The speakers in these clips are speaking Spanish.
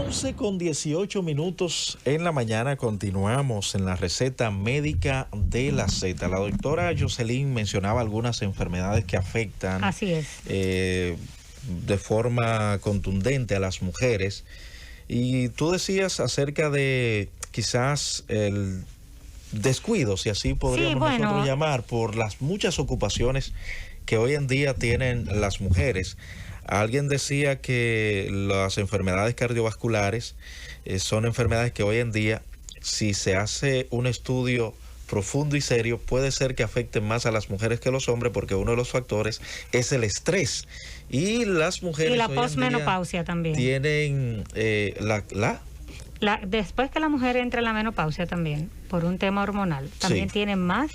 11:18 en la mañana, continuamos en la receta médica de la Z. La doctora Jocelyn mencionaba algunas enfermedades que afectan Así es. De forma contundente a las mujeres. Y tú decías acerca de quizás el descuido, si así podríamos nosotros llamar, por las muchas ocupaciones que hoy en día tienen las mujeres. Alguien decía que las enfermedades cardiovasculares son enfermedades que hoy en día, si se hace un estudio profundo y serio, puede ser que afecten más a las mujeres que a los hombres, porque uno de los factores es el estrés. Y las mujeres y la hoy posmenopausia también tienen después que la mujer entra en la menopausia también, por un tema hormonal, también tiene más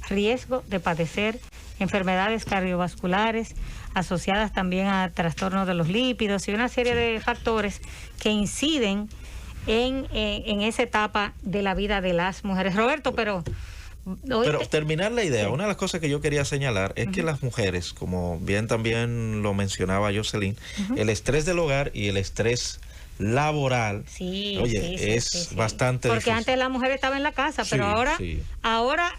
riesgo de padecer enfermedades cardiovasculares asociadas también a trastornos de los lípidos y una serie de factores que inciden en esa etapa de la vida de las mujeres. Roberto, pero terminar la idea, una de las cosas que yo quería señalar es que las mujeres, como bien también lo mencionaba Jocelyn, el estrés del hogar y el estrés laboral, es bastante porque difícil. Antes la mujer estaba en la casa, pero ahora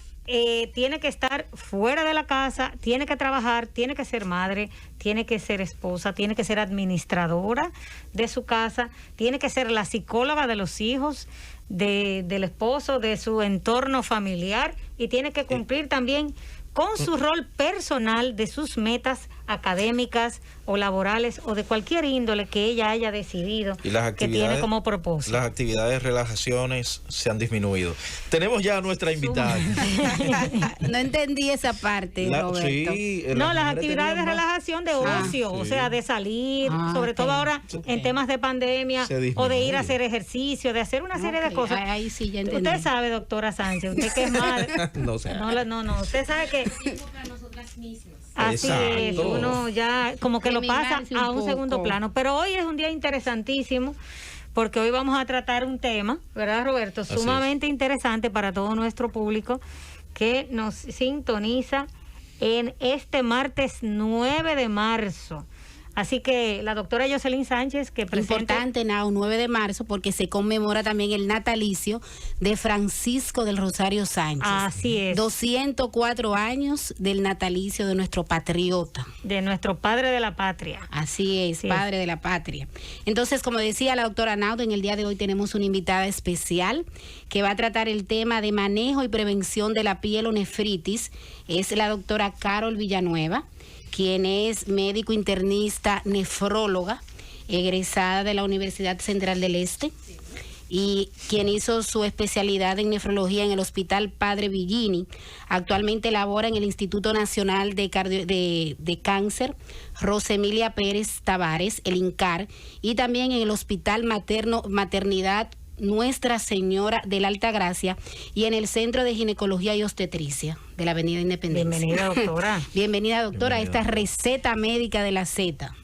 tiene que estar fuera de la casa, tiene que trabajar, tiene que ser madre, tiene que ser esposa, tiene que ser administradora de su casa, tiene que ser la psicóloga de los hijos, del esposo, de su entorno familiar, y tiene que cumplir también con su rol personal de sus metas académicas o laborales o de cualquier índole que ella haya decidido que tiene como propósito. Las actividades de relajaciones se han disminuido. Tenemos ya a nuestra invitada. No entendí esa parte, Roberto. Las actividades de relajación, de ocio, o sea, de salir, sobre todo ahora en temas de pandemia, o de ir a hacer ejercicio, de hacer una serie de cosas. Ahí sí ya entendí. Usted sabe, doctora Sánchez, usted que es madre. No, usted sabe que para nosotras mismas. Así es, uno ya como que lo pasa a un segundo plano. Pero hoy es un día interesantísimo porque hoy vamos a tratar un tema, ¿verdad, Roberto? Sumamente interesante para todo nuestro público que nos sintoniza en este martes 9 de marzo. Así que la doctora Jocelyn Sánchez, que presenta... Importante, 9 de marzo, porque se conmemora también el natalicio de Francisco del Rosario Sánchez. Así es. 204 años del natalicio de nuestro patriota. De nuestro padre de la patria. Así es, padre de la patria. Entonces, como decía la doctora Naudo, en el día de hoy tenemos una invitada especial que va a tratar el tema de manejo y prevención de la pielonefritis. Es la doctora Carol Villanueva, quien es médico internista nefróloga, egresada de la Universidad Central del Este, y quien hizo su especialidad en nefrología en el Hospital Padre Villini. Actualmente labora en el Instituto Nacional de Cáncer Rosemilia Pérez Tavares, el INCAR, y también en el Hospital Maternidad Nuestra Señora de la Altagracia y en el Centro de Ginecología y Obstetricia de la Avenida Independencia. Bienvenida, doctora. Bienvenida, doctora, a esta receta médica de la Z.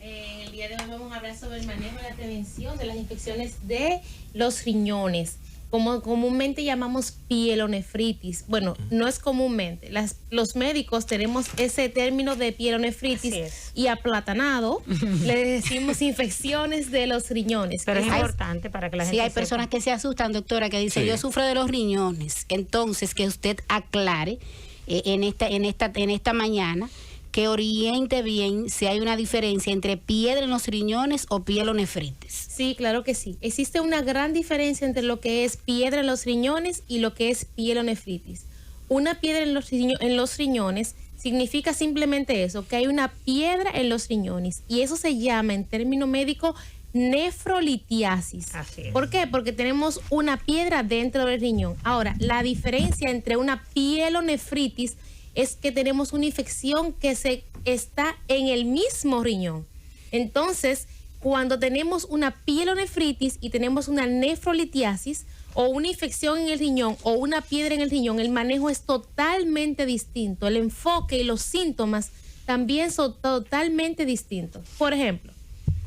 En el día de hoy vamos a hablar sobre el manejo y la prevención de las infecciones de los riñones, como comúnmente llamamos pielonefritis. Bueno, no es comúnmente. Los médicos tenemos ese término de pielonefritis y aplatanado le decimos infecciones de los riñones. Pero es importante para que la gente hay sepa. Personas que se asustan, doctora, que dicen, yo sufro de los riñones. Entonces, que usted aclare en esta mañana, que oriente bien si hay una diferencia entre piedra en los riñones o pielonefritis. Sí, claro que sí. Existe una gran diferencia entre lo que es piedra en los riñones y lo que es pielonefritis. Una piedra en los riñones significa simplemente eso, que hay una piedra en los riñones, y eso se llama en término médico nefrolitiasis. Así es. ¿Por qué? Porque tenemos una piedra dentro del riñón. Ahora, la diferencia entre una pielonefritis es que tenemos una infección que está en el mismo riñón. Entonces, cuando tenemos una pielonefritis y tenemos una nefrolitiasis o una infección en el riñón o una piedra en el riñón, el manejo es totalmente distinto. El enfoque y los síntomas también son totalmente distintos. Por ejemplo,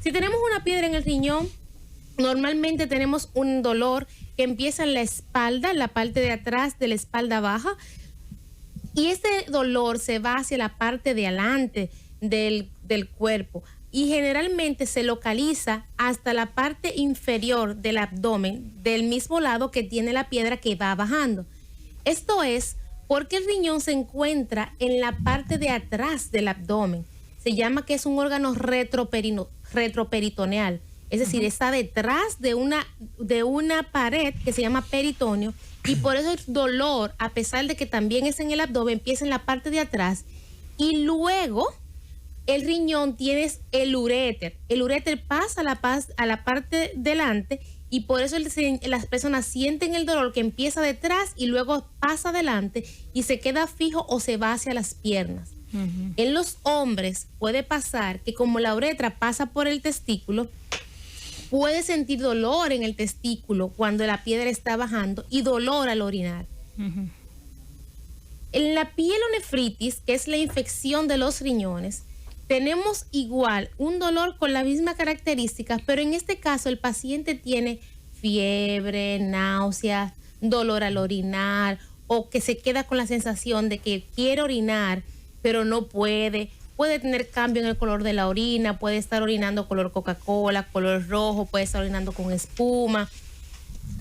si tenemos una piedra en el riñón, normalmente tenemos un dolor que empieza en la espalda, en la parte de atrás de la espalda baja, y este dolor se va hacia la parte de adelante del cuerpo. y generalmente se localiza hasta la parte inferior del abdomen, del mismo lado que tiene la piedra que va bajando. Esto es porque el riñón se encuentra en la parte de atrás del abdomen. Se llama que es un órgano retroperitoneal, es decir, está detrás de una pared que se llama peritoneo, y por eso el dolor, a pesar de que también es en el abdomen, empieza en la parte de atrás, y luego el riñón tiene el uréter. El uréter pasa a la parte delante, y por eso las personas sienten el dolor que empieza detrás y luego pasa adelante y se queda fijo o se va hacia las piernas. En los hombres puede pasar que como la uretra pasa por el testículo, puede sentir dolor en el testículo cuando la piedra está bajando y dolor al orinar. En la pielonefritis, que es la infección de los riñones, tenemos igual un dolor con la misma característica, pero en este caso el paciente tiene fiebre, náuseas, dolor al orinar, o que se queda con la sensación de que quiere orinar, pero no puede. Puede tener cambio en el color de la orina, puede estar orinando color Coca-Cola, color rojo, puede estar orinando con espuma.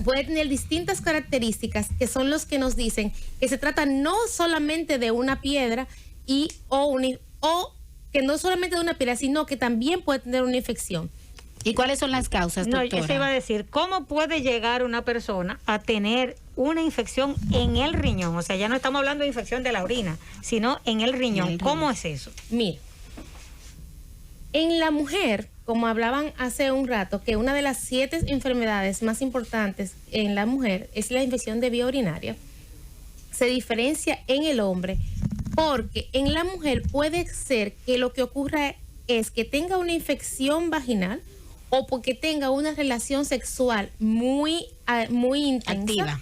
Puede tener distintas características que son los que nos dicen que se trata no solamente de una piedra o que no solamente de una piedra, sino que también puede tener una infección. ¿Y cuáles son las causas, doctora? No, yo te iba a decir, ¿cómo puede llegar una persona a tener una infección en el riñón? O sea, ya no estamos hablando de infección de la orina, sino en el riñón. ¿Cómo es eso? Mira, en la mujer, como hablaban hace un rato, que una de las 7 enfermedades más importantes en la mujer es la infección de vía urinaria, se diferencia en el hombre, porque en la mujer puede ser que lo que ocurra es que tenga una infección vaginal o porque tenga una relación sexual muy intensa,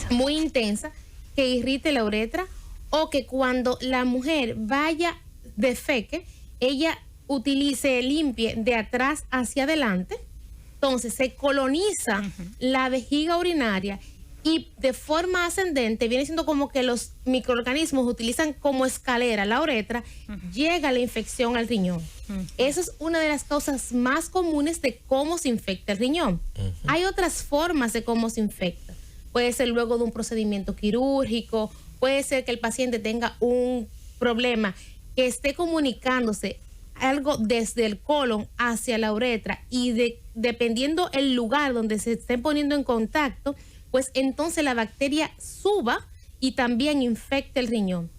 muy intensa, que irrite la uretra, o que cuando la mujer vaya defeque, ella limpie de atrás hacia adelante, entonces se coloniza la vejiga urinaria y de forma ascendente viene siendo como que los microorganismos utilizan como escalera la uretra, llega la infección al riñón. Esa es una de las causas más comunes de cómo se infecta el riñón. Hay otras formas de cómo se infecta. Puede ser luego de un procedimiento quirúrgico, puede ser que el paciente tenga un problema que esté comunicándose algo desde el colon hacia la uretra y dependiendo el lugar donde se estén poniendo en contacto, pues entonces la bacteria suba y también infecta el riñón.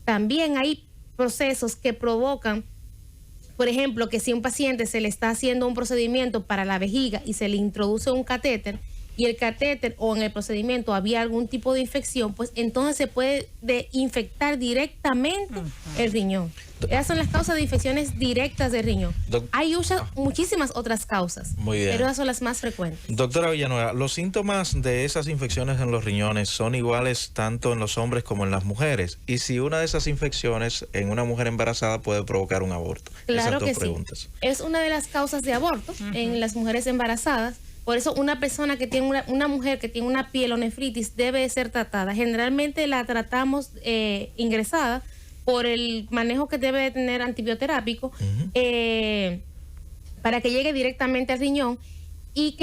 También hay procesos que provocan, por ejemplo, que si a un paciente se le está haciendo un procedimiento para la vejiga y se le introduce un catéter y el catéter o en el procedimiento había algún tipo de infección, pues entonces se puede infectar directamente el riñón. Esas son las causas de infecciones directas del riñón. Hay muchísimas otras causas, muy bien, pero esas son las más frecuentes. Doctora Villanueva, ¿los síntomas de esas infecciones en los riñones son iguales tanto en los hombres como en las mujeres? Y si una de esas infecciones en una mujer embarazada puede provocar un aborto. Claro que sí. Es una de las causas de aborto en las mujeres embarazadas. Por eso una persona que tiene una mujer que tiene una pielonefritis debe ser tratada. Generalmente la tratamos ingresada por el manejo que debe de tener antibioterápico para que llegue directamente al riñón y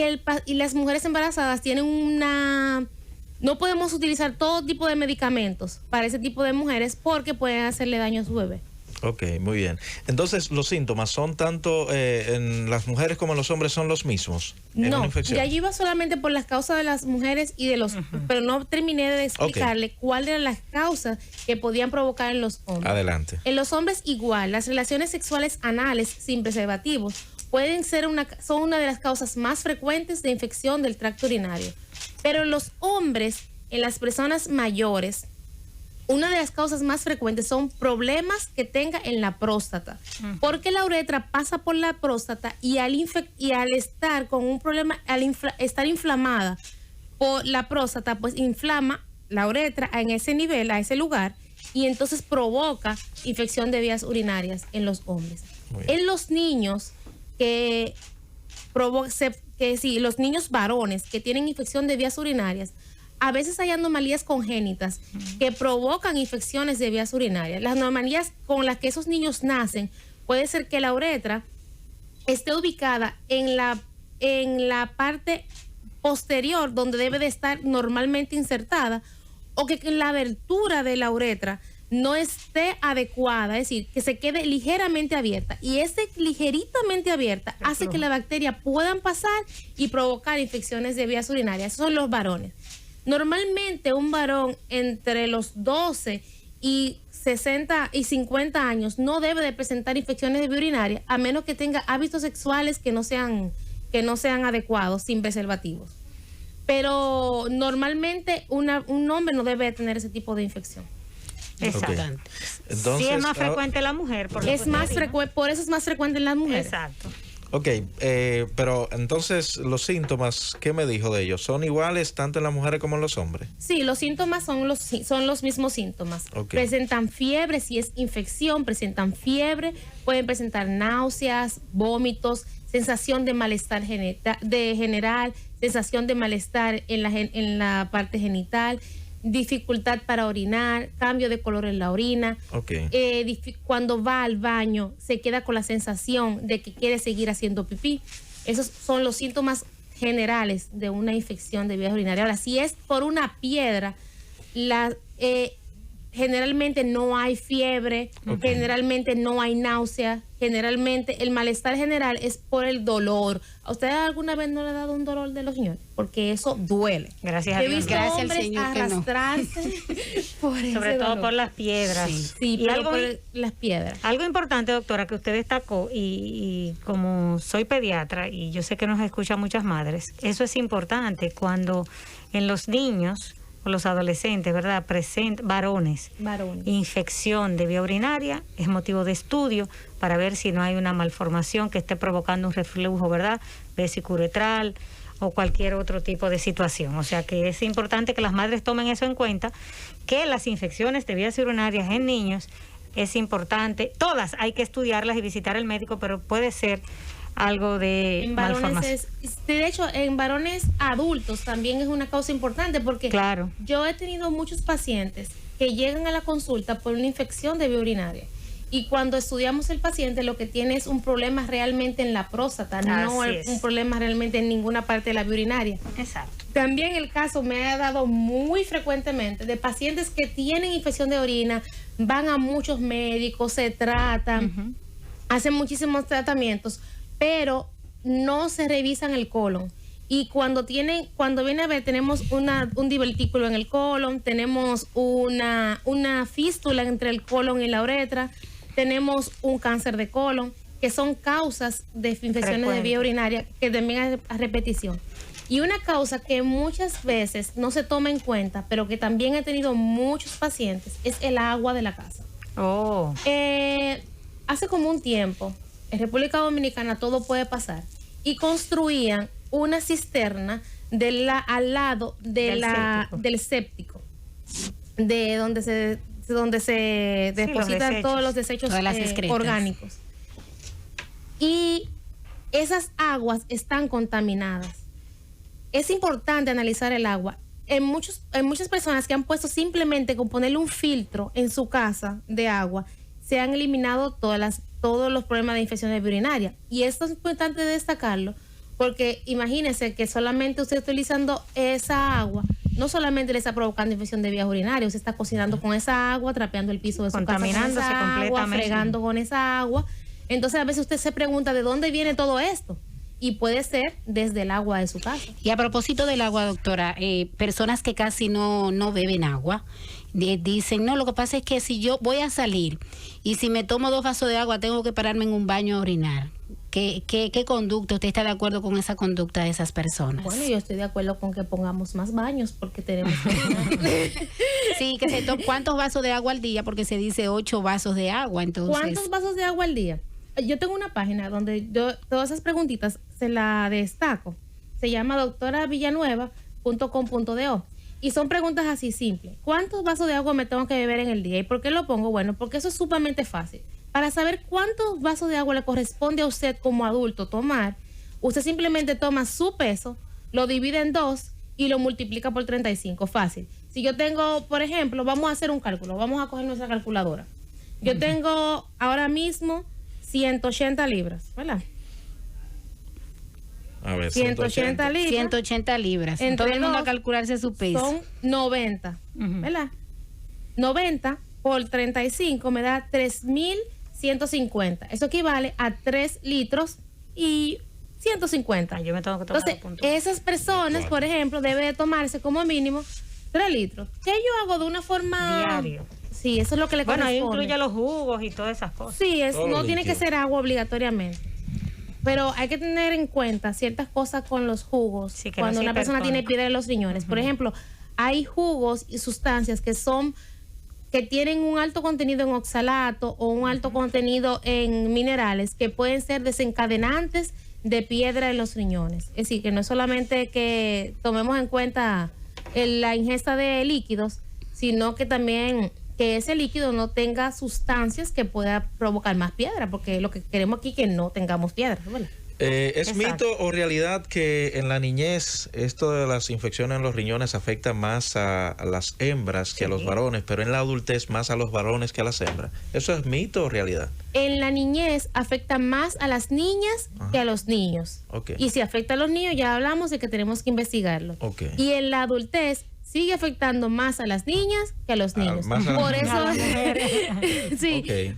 las mujeres embarazadas tienen no podemos utilizar todo tipo de medicamentos para ese tipo de mujeres porque pueden hacerle daño a su bebé. Ok, muy bien. Entonces, ¿los síntomas son tanto en las mujeres como en los hombres son los mismos? No, ya yo iba solamente por las causas de las mujeres y de los... Pero no terminé de explicarle cuáles eran las causas que podían provocar en los hombres. Adelante. En los hombres igual, las relaciones sexuales anales sin preservativos son una de las causas más frecuentes de infección del tracto urinario. Pero en los hombres, en las personas mayores, una de las causas más frecuentes son problemas que tenga en la próstata, porque la uretra pasa por la próstata y al estar con un problema, estar inflamada por la próstata, pues inflama la uretra en ese nivel, a ese lugar, y entonces provoca infección de vías urinarias en los hombres. En los niños los niños varones que tienen infección de vías urinarias, a veces hay anomalías congénitas que provocan infecciones de vías urinarias. Las anomalías con las que esos niños nacen puede ser que la uretra esté ubicada en la parte posterior, donde debe de estar normalmente insertada, o que la abertura de la uretra no esté adecuada, es decir, que se quede ligeramente abierta, y ese ligeritamente abierta hace que las bacterias puedan pasar y provocar infecciones de vías urinarias. Esos son los varones. Normalmente un varón entre los 12 y 60 y 50 años no debe de presentar infecciones de vía urinaria, a menos que tenga hábitos sexuales que no sean adecuados, sin preservativos. Pero normalmente un hombre no debe de tener ese tipo de infección. Exacto. Okay. Entonces, sí, es más frecuente en la mujer. Por eso es más frecuente en las mujeres. Exacto. Ok, pero entonces los síntomas, ¿qué me dijo de ellos? ¿Son iguales tanto en las mujeres como en los hombres? Sí, los síntomas son los mismos síntomas. Okay. Presentan fiebre, si es infección, presentan fiebre, pueden presentar náuseas, vómitos, sensación de malestar general, sensación de malestar en la parte genital, dificultad para orinar, cambio de color en la orina. Okay. Cuando va al baño se queda con la sensación de que quiere seguir haciendo pipí. Esos son los síntomas generales de una infección de vías urinarias. Ahora, si es por una piedra, generalmente no hay fiebre, generalmente no hay náusea, generalmente el malestar general es por el dolor. ¿A usted alguna vez no le ha dado un dolor de los riñones? Porque eso duele. Gracias a Dios. He visto hombres arrastrarse por ese sobre todo dolor. Por las piedras. Sí, y por las piedras. Algo importante, doctora, que usted destacó, y como soy pediatra y yo sé que nos escuchan muchas madres, eso es importante cuando en los niños o los adolescentes, ¿verdad?, varones, infección de vía urinaria, es motivo de estudio para ver si no hay una malformación que esté provocando un reflujo, ¿verdad?, vesicuretral o cualquier otro tipo de situación. O sea que es importante que las madres tomen eso en cuenta, que las infecciones de vías urinarias en niños es importante, todas hay que estudiarlas y visitar al médico, pero puede ser algo de malformación. De hecho, en varones adultos también es una causa importante, porque claro, yo he tenido muchos pacientes que llegan a la consulta por una infección de vía urinaria, y cuando estudiamos el paciente lo que tiene es un problema realmente en la próstata, no es un problema realmente en ninguna parte de la vía urinaria. Exacto. También el caso me ha dado muy frecuentemente de pacientes que tienen infección de orina, van a muchos médicos, se tratan, hacen muchísimos tratamientos, pero no se revisan el colon. Y cuando viene a ver, tenemos un divertículo en el colon, tenemos una fístula entre el colon y la uretra, tenemos un cáncer de colon, que son causas de infecciones de vía urinaria, que también hay a repetición. Y una causa que muchas veces no se toma en cuenta, pero que también he tenido muchos pacientes, es el agua de la casa. Hace como un tiempo, en República Dominicana todo puede pasar, y construían una cisterna al lado del séptico, de donde se depositan todos los desechos orgánicos. Y esas aguas están contaminadas. Es importante analizar el agua. En muchas personas que han puesto simplemente con ponerle un filtro en su casa de agua, se han eliminado todos los problemas de infección de vía urinaria. Y esto es importante destacarlo, porque imagínese que solamente usted utilizando esa agua, no solamente le está provocando infección de vías urinarias, usted está cocinando con esa agua, trapeando el piso de su casa con esa agua, fregando con esa agua. Entonces a veces usted se pregunta de dónde viene todo esto. Y puede ser desde el agua de su casa. Y a propósito del agua, doctora, personas que casi no beben agua, dicen, no, lo que pasa es que si yo voy a salir y si me tomo 2 vasos de agua, tengo que pararme en un baño a orinar. ¿Qué conducta? ¿Usted está de acuerdo con esa conducta de esas personas? Bueno, yo estoy de acuerdo con que pongamos más baños, porque tenemos que orinar. Sí, que ¿cuántos vasos de agua al día? Porque se dice 8 vasos de agua, entonces. ¿Cuántos vasos de agua al día? Yo tengo una página donde yo todas esas preguntitas se la destaco. Se llama doctoravillanueva.com.do, y son preguntas así simples. ¿Cuántos vasos de agua me tengo que beber en el día? ¿Y por qué lo pongo? Bueno, porque eso es sumamente fácil. Para saber cuántos vasos de agua le corresponde a usted como adulto tomar, usted simplemente toma su peso, lo divide en 2 y lo multiplica por 35. Fácil. Si yo tengo, por ejemplo, vamos a hacer un cálculo, vamos a coger nuestra calculadora. Yo tengo ahora mismo 180 libras, ¿verdad? A ver, 180 libras. 180 libras. Todo el mundo a calcularse su peso. Son 90, ¿verdad? 90 por 35 me da 3.150. Eso equivale a 3 litros y 150. Yo me tengo que tomar. Entonces, esas personas, por ejemplo, deben de tomarse como mínimo 3 litros. ¿Qué yo hago de una forma diario? Sí, eso es lo que le corresponde. Bueno, ahí incluye los jugos y todas esas cosas. Sí, no tiene que ser agua obligatoriamente. Pero hay que tener en cuenta ciertas cosas con los jugos cuando una persona tiene piedra en los riñones. Por ejemplo, hay jugos y sustancias que tienen un alto contenido en oxalato o un alto contenido en minerales que pueden ser desencadenantes de piedra en los riñones. Es decir, que no es solamente que tomemos en cuenta la ingesta de líquidos, sino que también que ese líquido no tenga sustancias que pueda provocar más piedra, porque lo que queremos aquí es que no tengamos piedra, ¿verdad? ¿Es mito o realidad que en la niñez esto de las infecciones en los riñones afecta más a las hembras que a los varones, pero en la adultez más a los varones que a las hembras? ¿Eso es mito o realidad? En la niñez afecta más a las niñas que a los niños. Y si afecta a los niños, ya hablamos de que tenemos que investigarlo. Y en la adultez sigue afectando más a las niñas que a los niños. Por eso,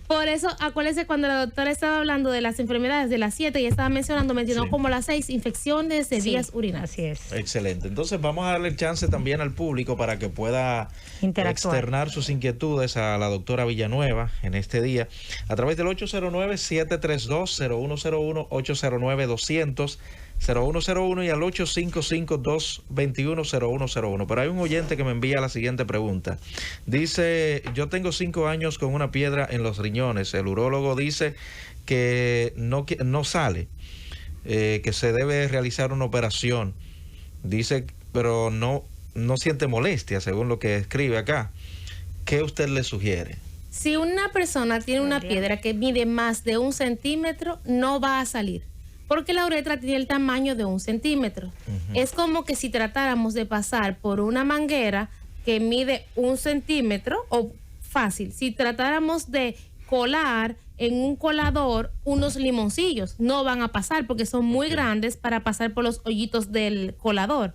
por eso, acuérdense cuando la doctora estaba hablando de las enfermedades de las 7 y estaba mencionó como las 6 infecciones de vías urinarias. Así es. Excelente. Entonces vamos a darle chance también al público para que pueda externar sus inquietudes a la doctora Villanueva en este día a través del 809-732-0101, 809-200-0101 y al 855-221-0101. Pero hay un oyente que me envía la siguiente pregunta. Dice, yo tengo 5 años con una piedra en los riñones. El urólogo dice que no sale, que se debe realizar una operación. Dice, pero no siente molestia, según lo que escribe acá. ¿Qué usted le sugiere? Si una persona tiene una piedra que mide más de 1 centímetro, no va a salir, porque la uretra tiene el tamaño de 1 centímetro. Es como que si tratáramos de pasar por una manguera que mide 1 centímetro, o fácil, si tratáramos de colar en un colador unos limoncillos, no van a pasar porque son muy grandes para pasar por los hoyitos del colador.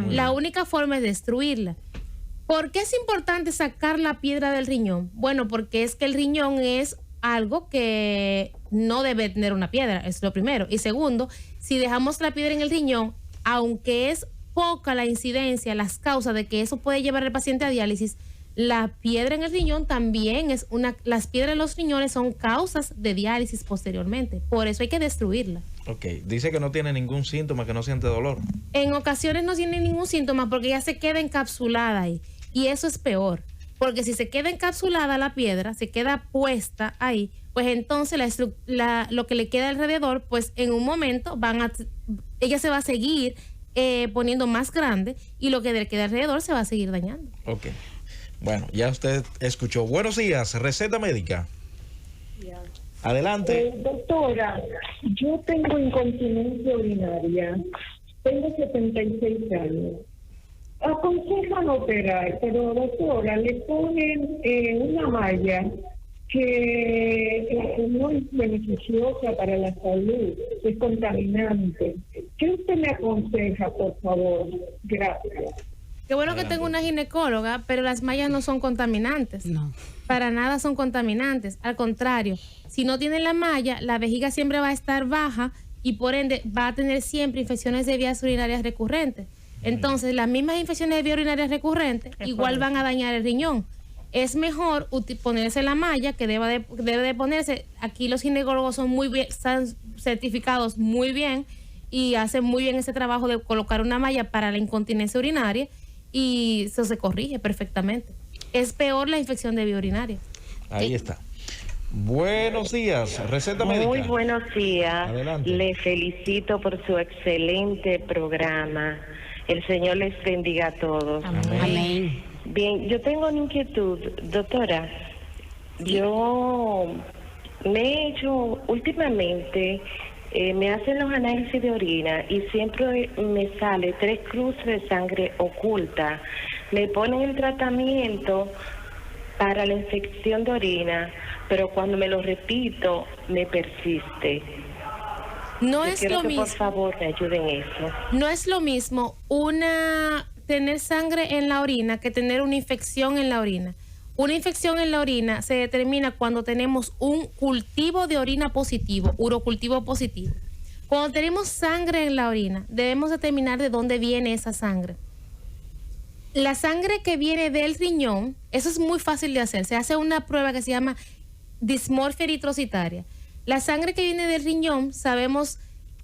La única forma es destruirla. ¿Por qué es importante sacar la piedra del riñón? Bueno, porque es que el riñón es algo que no debe tener una piedra, es lo primero. Y segundo, si dejamos la piedra en el riñón, aunque es poca la incidencia, las causas de que eso puede llevar al paciente a diálisis, la piedra en el riñón también las piedras en los riñones son causas de diálisis posteriormente. Por eso hay que destruirla. Dice que no tiene ningún síntoma, que no siente dolor. En ocasiones no tiene ningún síntoma porque ya se queda encapsulada ahí. Y eso es peor. Porque si se queda encapsulada la piedra, se queda puesta ahí, pues entonces lo que le queda alrededor, pues en un momento ella se va a seguir poniendo más grande y lo que le queda alrededor se va a seguir dañando. Bueno, ya usted escuchó. Buenos días, receta médica. Adelante. Doctora, yo tengo incontinencia urinaria, tengo 76 años. Aconsejan operar, pero doctora, le ponen una malla que no es beneficiosa para la salud, es contaminante. ¿Qué usted me aconseja, por favor? Gracias. Qué bueno que tengo una ginecóloga, pero las mallas no son contaminantes. No. Para nada son contaminantes. Al contrario, si no tienen la malla, la vejiga siempre va a estar baja y por ende va a tener siempre infecciones de vías urinarias recurrentes. Entonces, las mismas infecciones de vías urinarias recurrentes igual van a dañar el riñón. Es mejor ponerse la malla que debe de ponerse. Aquí los ginecólogos son muy bien, están certificados muy bien y hacen muy bien ese trabajo de colocar una malla para la incontinencia urinaria y eso se corrige perfectamente. Es peor la infección de vía urinaria. Ahí está. Buenos días, receta médica. Muy buenos días. Adelante. Le felicito por su excelente programa. El Señor les bendiga a todos. Amén. Bien, yo tengo una inquietud, doctora. Yo me he hecho últimamente, me hacen los análisis de orina y siempre me sale 3 cruces de sangre oculta. Me ponen el tratamiento para la infección de orina, pero cuando me lo repito, me persiste. No es lo mismo. Por favor, me ayuden en eso. No es lo mismo tener sangre en la orina que tener una infección en la orina. Una infección en la orina se determina cuando tenemos un cultivo de orina positivo, urocultivo positivo. Cuando tenemos sangre en la orina, debemos determinar de dónde viene esa sangre. La sangre que viene del riñón, eso es muy fácil de hacer. Se hace una prueba que se llama dismorfia eritrocitaria. La sangre que viene del riñón, sabemos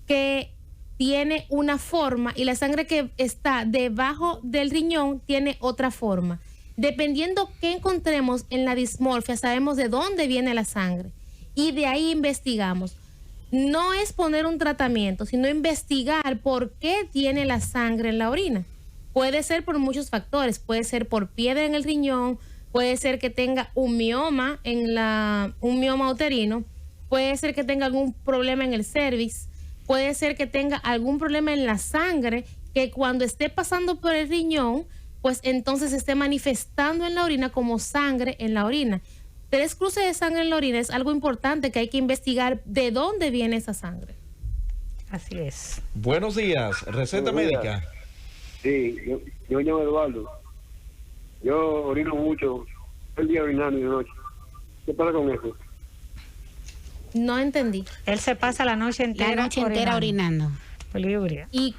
que tiene una forma y la sangre que está debajo del riñón tiene otra forma. Dependiendo qué encontremos en la dismorfia, sabemos de dónde viene la sangre y de ahí investigamos. No es poner un tratamiento, sino investigar por qué tiene la sangre en la orina. Puede ser por muchos factores, puede ser por piedra en el riñón, puede ser que tenga un mioma un mioma uterino, puede ser que tenga algún problema en el cervix, puede ser que tenga algún problema en la sangre, que cuando esté pasando por el riñón, pues entonces se esté manifestando en la orina como sangre en la orina. 3 cruces de sangre en la orina es algo importante que hay que investigar de dónde viene esa sangre. Así es. Buenos días, receta médica. Sí, yo me llamo Eduardo. Yo orino mucho, el día orinando y de noche. ¿Qué pasa con eso? No entendí. Él se pasa la noche entera orinando. Poliuria. Y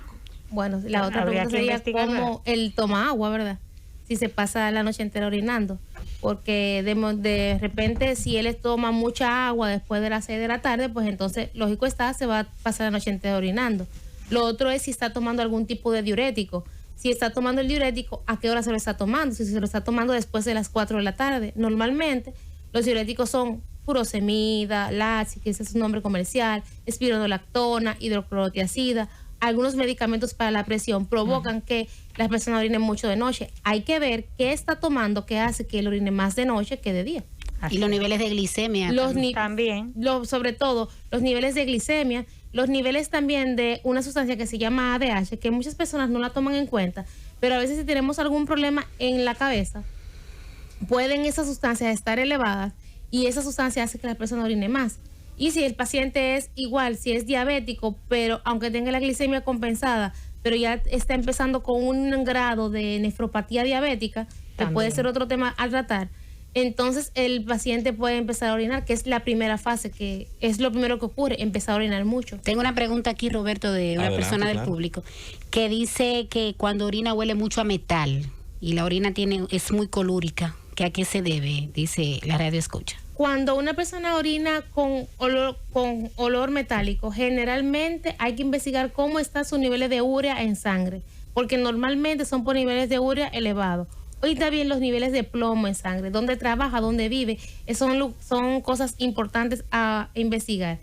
bueno, la otra pregunta sería cómo él toma agua, ¿verdad? Si se pasa la noche entera orinando. Porque de repente, si él toma mucha agua después de las 6 de la tarde, pues entonces, lógico está, se va a pasar la noche entera orinando. Lo otro es si está tomando algún tipo de diurético. Si está tomando el diurético, ¿a qué hora se lo está tomando? Si se lo está tomando después de las 4 de la tarde. Normalmente, los diuréticos son furosemida, Lasix, que ese es su nombre comercial, espironolactona, hidroclorotiazida. Algunos medicamentos para la presión provocan que las personas orinen mucho de noche. Hay que ver qué está tomando que hace que él orine más de noche que de día. Y los niveles de glicemia también. Sobre todo, los niveles de glicemia, los niveles también de una sustancia que se llama ADH, que muchas personas no la toman en cuenta, pero a veces si tenemos algún problema en la cabeza, pueden esas sustancias estar elevadas y esa sustancia hace que la persona orine más. Y si el paciente es igual, si es diabético, pero aunque tenga la glicemia compensada, pero ya está empezando con un grado de nefropatía diabética, que puede ser otro tema a tratar, entonces el paciente puede empezar a orinar, que es la primera fase, que es lo primero que ocurre, empezar a orinar mucho. Tengo una pregunta aquí, Roberto, de una persona del público, que dice que cuando orina huele mucho a metal y la orina es muy colúrica. ¿Que a qué se debe? Dice la radio escucha. Cuando una persona orina con olor metálico, generalmente hay que investigar cómo están sus niveles de urea en sangre, porque normalmente son por niveles de urea elevados. Hoy también los niveles de plomo en sangre, dónde trabaja, dónde vive, son cosas importantes a investigar.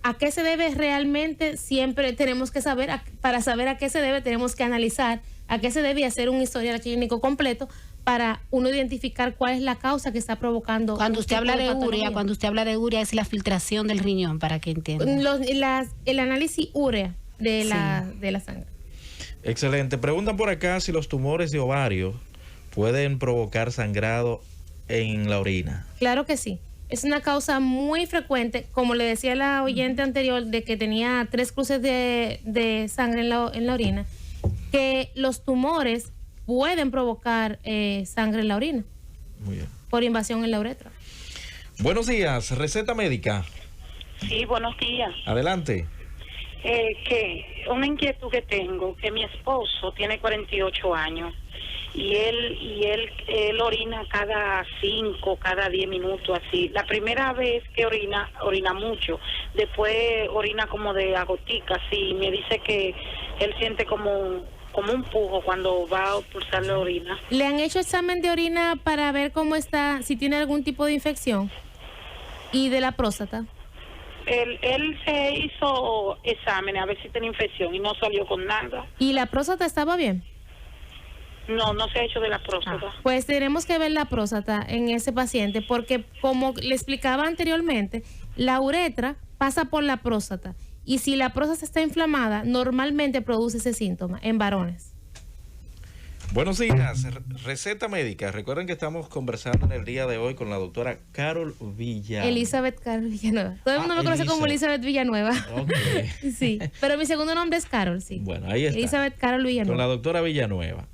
¿A qué se debe realmente? Siempre tenemos que saber, para saber a qué se debe, tenemos que analizar a qué se debe y hacer un historial clínico completo para uno identificar cuál es la causa que está provocando. Cuando usted habla de urea, es la filtración del riñón, para que entiendan. El análisis urea de la sangre. Excelente. Preguntan por acá si los tumores de ovario pueden provocar sangrado en la orina. Claro que sí. Es una causa muy frecuente, como le decía la oyente anterior, de que tenía 3 cruces de sangre en la orina, que los tumores pueden provocar sangre en la orina. Muy bien. Por invasión en la uretra. Buenos días, receta médica. Sí, buenos días. Adelante. Que una inquietud que tengo, que mi esposo tiene 48 años y él orina cada 5, cada 10 minutos así. La primera vez que orina mucho, después orina como de agotica, así. Me dice que él siente como un pujo cuando va a pulsar la orina. ¿Le han hecho examen de orina para ver cómo está, si tiene algún tipo de infección? ¿Y de la próstata? Él se hizo exámenes a ver si tenía infección y no salió con nada. ¿Y la próstata estaba bien? No se ha hecho de la próstata. Pues tenemos que ver la próstata en ese paciente porque, como le explicaba anteriormente, la uretra pasa por la próstata y si la próstata está inflamada, normalmente produce ese síntoma en varones. Buenos días, receta médica. Recuerden que estamos conversando en el día de hoy con la doctora Carol Villanueva. Elizabeth Carol Villanueva. Todo el mundo me conoce como Elizabeth Villanueva. Okay. Sí, pero mi segundo nombre es Carol, sí. Bueno, ahí está. Elizabeth Carol Villanueva. Con la doctora Villanueva.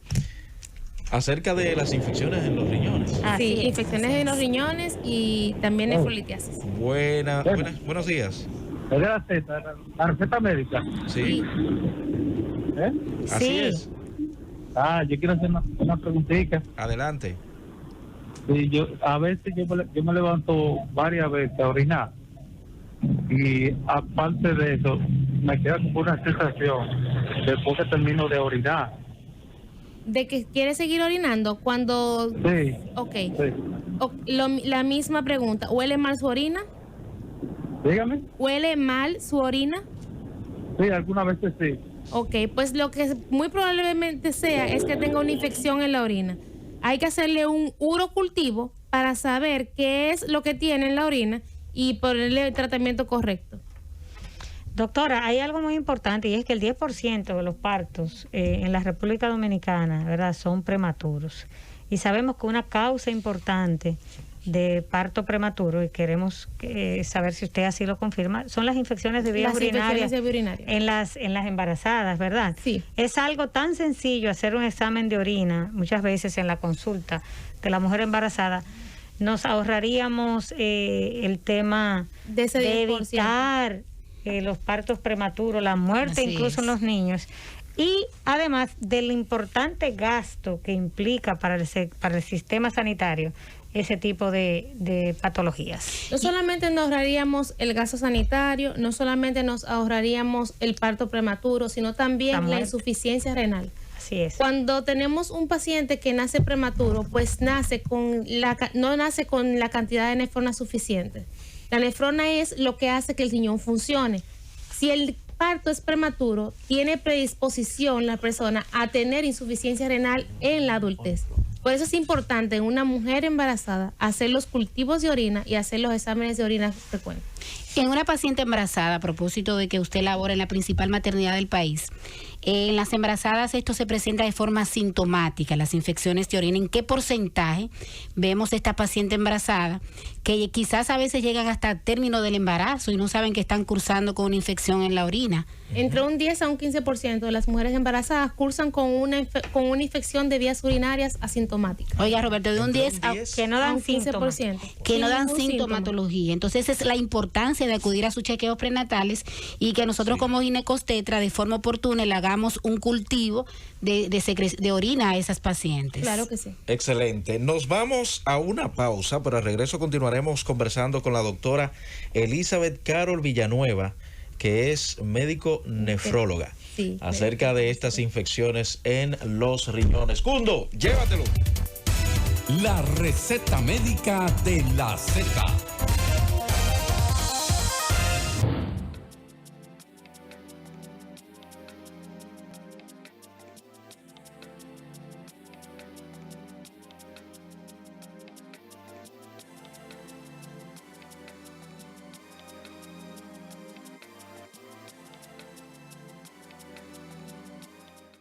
Acerca de las infecciones en los riñones. Sí, infecciones en los riñones y también nefrolitiasis. Buenos días. ¿La receta médica? Sí. Así es. Yo quiero hacer una preguntita. Adelante. Sí, a veces yo me levanto varias veces a orinar y aparte de eso me queda como una sensación después que termino de orinar. ¿De que quieres seguir orinando cuando...? Sí. Ok. Sí. La misma pregunta. ¿Huele mal su orina? Dígame. ¿Huele mal su orina? Sí, algunas veces sí. Ok, pues lo que muy probablemente sea es que tenga una infección en la orina. Hay que hacerle un urocultivo para saber qué es lo que tiene en la orina y ponerle el tratamiento correcto. Doctora, hay algo muy importante y es que el 10% de los partos en la República Dominicana, ¿verdad?, son prematuros. Y sabemos que una causa importante de parto prematuro, y queremos saber si usted así lo confirma, son las infecciones de vías urinarias en las embarazadas, ¿verdad? Sí. Es algo tan sencillo hacer un examen de orina, muchas veces en la consulta de la mujer embarazada, nos ahorraríamos el tema de evitar los partos prematuros, la muerte incluso en los niños. Y además del importante gasto que implica para el sistema sanitario ese tipo de patologías. No solamente nos ahorraríamos el gasto sanitario, no solamente nos ahorraríamos el parto prematuro, sino también la insuficiencia renal. Así es. Cuando tenemos un paciente que nace prematuro, pues no nace con la cantidad de nefrona suficiente. La nefrona es lo que hace que el riñón funcione. Si el parto es prematuro, tiene predisposición la persona a tener insuficiencia renal en la adultez. Por eso es importante en una mujer embarazada hacer los cultivos de orina y hacer los exámenes de orina frecuentes. En una paciente embarazada, a propósito de que usted labora en la principal maternidad del país, en las embarazadas esto se presenta de forma sintomática, las infecciones de orina. ¿En qué porcentaje vemos esta paciente embarazada que quizás a veces llegan hasta término del embarazo y no saben que están cursando con una infección en la orina? Entre un 10 a un 15% de las mujeres embarazadas cursan con una infección de vías urinarias asintomáticas. Oiga, Roberto, de un 10 a que no dan 15%. Que no dan sintomatología. Entonces esa es la importancia de acudir a sus chequeos prenatales y que nosotros como ginecostetra de forma oportuna le hagamos un cultivo de orina a esas pacientes. Claro que sí. Excelente. Nos vamos a una pausa, pero al regreso continuaremos conversando con la doctora Elizabeth Carol Villanueva, que es médico nefróloga, acerca de estas infecciones en los riñones. Cundo, llévatelo. La receta médica de la Z.